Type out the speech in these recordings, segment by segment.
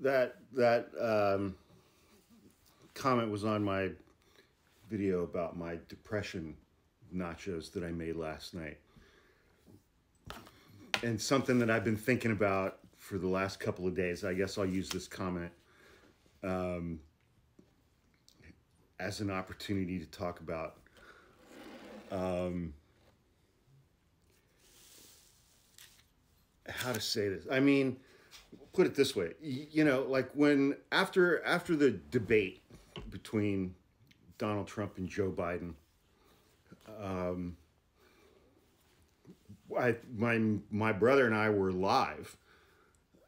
That comment was on my video about my depression nachos that I made last night, and something that I've been thinking about for the last couple of days. I guess I'll use this comment as an opportunity to talk about how to say this. I mean, put it this way, like when after the debate between Donald Trump and Joe Biden, my brother and I were live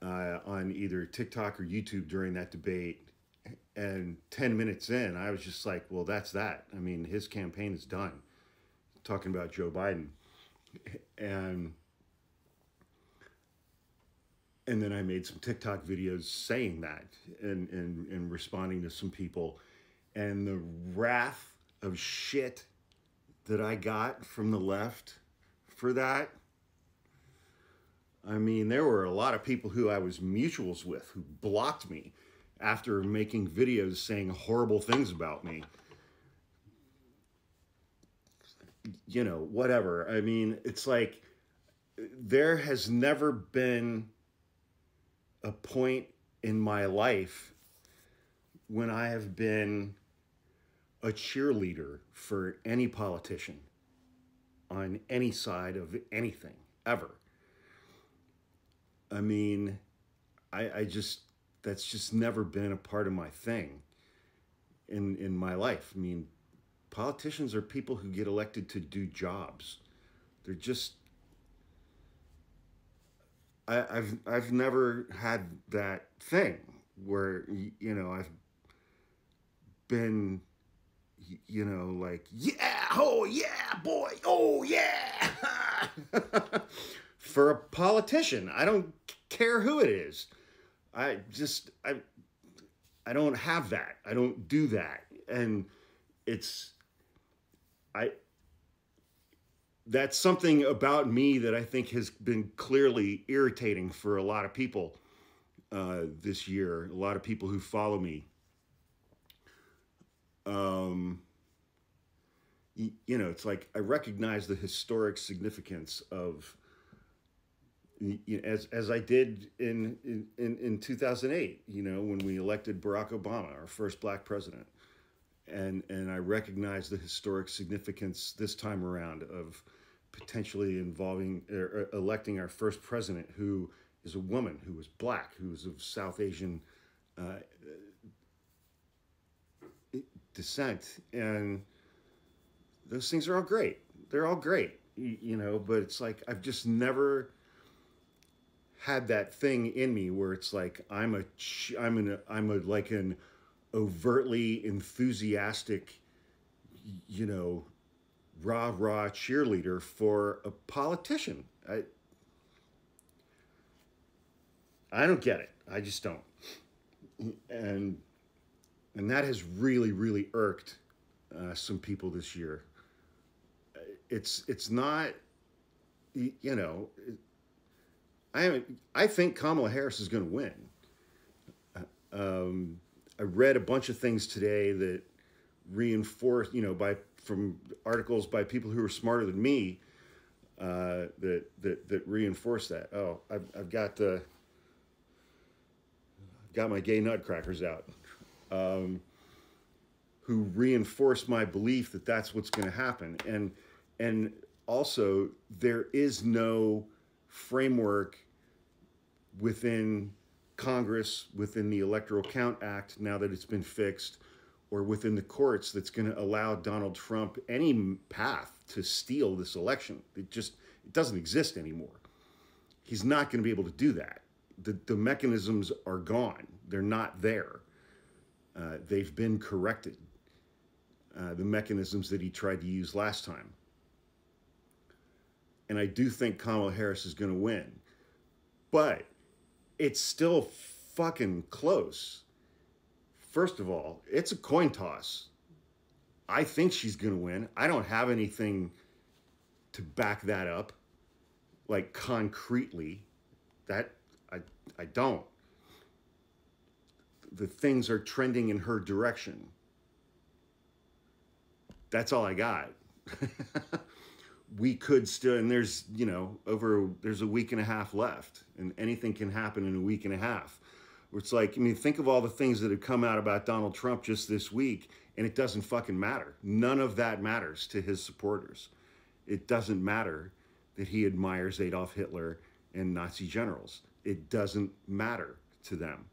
on either TikTok or YouTube during that debate, and 10 minutes in, I was just like, well, that's that. I mean, his campaign is done. Talking about Joe Biden, and then I made some TikTok videos saying that, and responding to some people, and the wrath of shit that I got from the left for that. I mean, there were a lot of people who I was mutuals with who blocked me after making videos saying horrible things about me. Whatever. I mean, it's like there has never been a point in my life when I have been a cheerleader for any politician on any side of anything ever. I mean, I just, that's just never been a part of my thing in my life. I mean, politicians are people who get elected to do jobs. They're just, I've never had that thing where, I've been, like, yeah, oh yeah, boy, oh yeah. For a politician, I don't care who it is. I don't have that. I don't do that. And that's something about me that I think has been clearly irritating for a lot of people this year, a lot of people who follow me. It's like I recognize the historic significance of, as I did in 2008, when we elected Barack Obama, our first black president. And I recognize the historic significance this time around of potentially involving or electing our first president who is a woman, who is black, who is of South Asian descent. And those things are all great. They're all great, but it's like I've just never had that thing in me where it's like I'm like an overtly enthusiastic, rah-rah cheerleader for a politician. I don't get it. I just don't. And that has really, really irked some people this year. It's not, I think Kamala Harris is going to win. I read a bunch of things today that reinforce, from articles by people who are smarter than me, that reinforce that. Oh, I've got my gay nutcrackers out, who reinforce my belief that that's what's going to happen. And also there is no framework within Congress, within the Electoral Count Act, now that it's been fixed, or within the courts, that's going to allow Donald Trump any path to steal this election. It doesn't exist anymore. He's not going to be able to do that. The mechanisms are gone. They're not there. They've been corrected. The mechanisms that he tried to use last time. And I do think Kamala Harris is going to win. But it's still fucking close. First of all, it's a coin toss. I think she's going to win. I don't have anything to back that up, like concretely. That I don't. the things are trending in her direction. That's all I got. We could still, and there's, you know, there's a week and a half left, and anything can happen in a week and a half. It's like, I mean, think of all the things that have come out about Donald Trump just this week, and it doesn't fucking matter. None of that matters to his supporters. It doesn't matter that he admires Adolf Hitler and Nazi generals. It doesn't matter to them.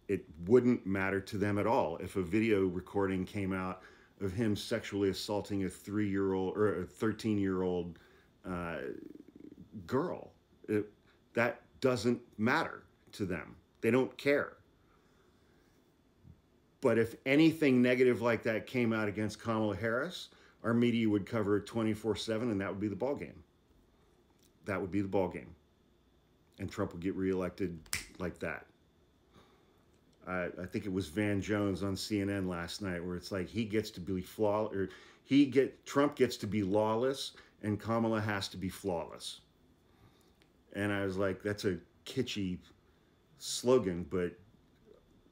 It wouldn't matter to them at all if a video recording came out of him sexually assaulting a 3-year-old or a 13-year-old girl. That doesn't matter to them. They don't care. But if anything negative like that came out against Kamala Harris, our media would cover it 24/7, and that would be the ballgame. That would be the ballgame. And Trump would get reelected like that. I think it was Van Jones on CNN last night, where it's like he gets to be flawless, or Trump gets to be lawless, and Kamala has to be flawless. And I was like, that's a kitschy slogan, but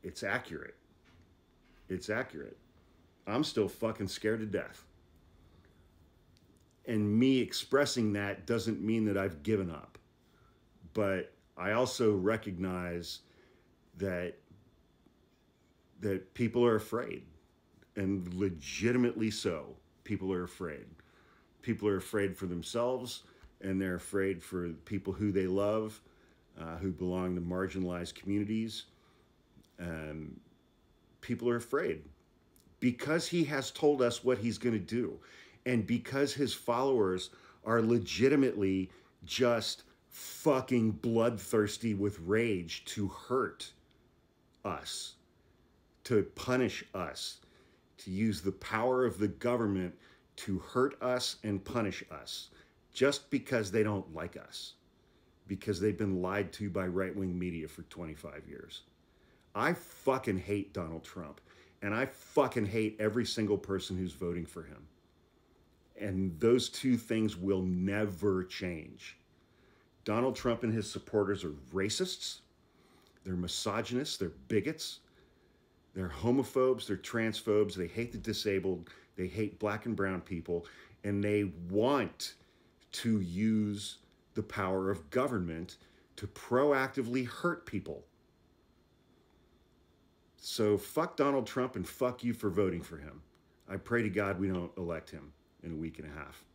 it's accurate. It's accurate. I'm still fucking scared to death. And me expressing that doesn't mean that I've given up. But I also recognize that people are afraid, and legitimately so. People are afraid. People are afraid for themselves, and they're afraid for people who they love, who belong to marginalized communities. People are afraid because he has told us what he's going to do, and because his followers are legitimately just fucking bloodthirsty with rage to hurt us, to punish us, to use the power of the government to hurt us and punish us, just because they don't like us, because they've been lied to by right-wing media for 25 years. I fucking hate Donald Trump, and I fucking hate every single person who's voting for him. And those two things will never change. Donald Trump and his supporters are racists, they're misogynists, they're bigots, they're homophobes, they're transphobes, they hate the disabled, they hate black and brown people, and they want to use the power of government to proactively hurt people. So fuck Donald Trump and fuck you for voting for him. I pray to God we don't elect him in a week and a half.